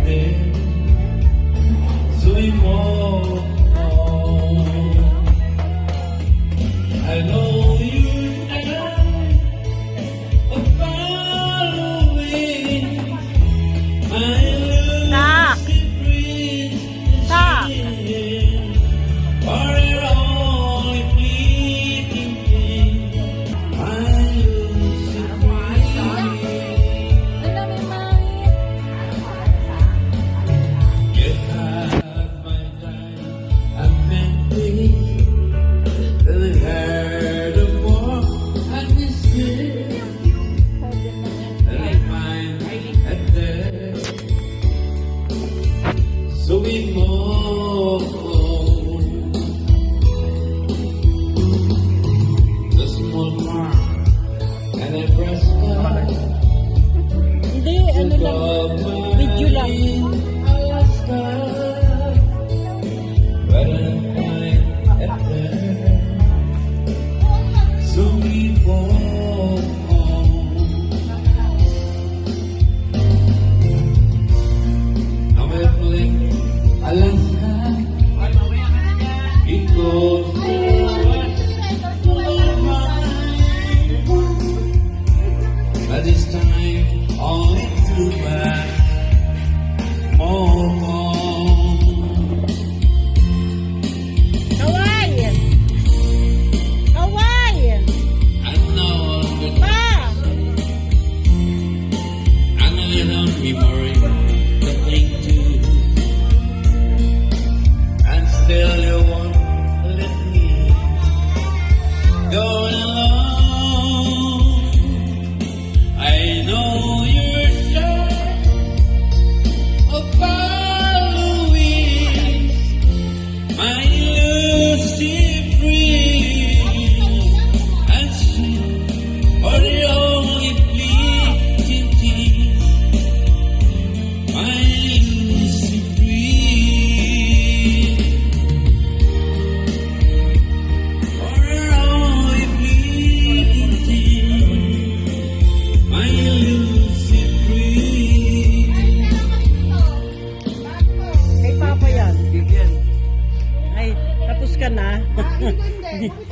there. So we walk on. I know you're tired of following my elusive dreams. For it only fleeting thing, my elusive dreams. You have my time, I've been waiting. Then I heard a war, I missed it. Then I find it there. So we move on. The small farm, and I press start. Hindi, ano lang, video lang. Alaska, but I find it there. So we walk on. Now I blink, Alaska, it goes forward to my mind. But this time, only to back more. Kaway! Kaway! I know that Pa! I'm a little memory to cling to, and still you won't let me go alone. I know you're sure of following my elusive dreams, and see are the only fleeting things, my elusive dreams are the only fleeting things, my elusive dreams. Kay Papa yan. Ay, tapos ka na.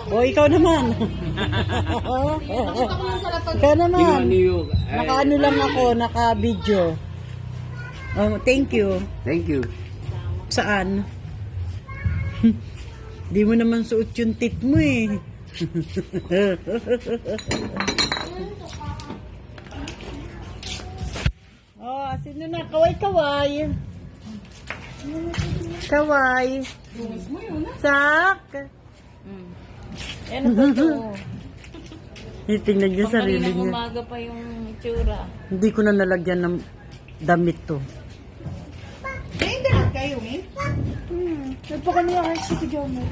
O, ikaw naman. Ikaw naman. Naka-ano lang ako, naka-video. Oh, thank you. Thank you. Saan? Di mo naman suot yung tit mo eh. Oh, sino na? Kaway-kaway. Kaway. Sak. Ano ba ito? Tingnan niya sarili Kaninang niya. umaga pa yung itsura. Hindi ko na nalagyan ng damit to. Nagpakaniya kasi si Jomo.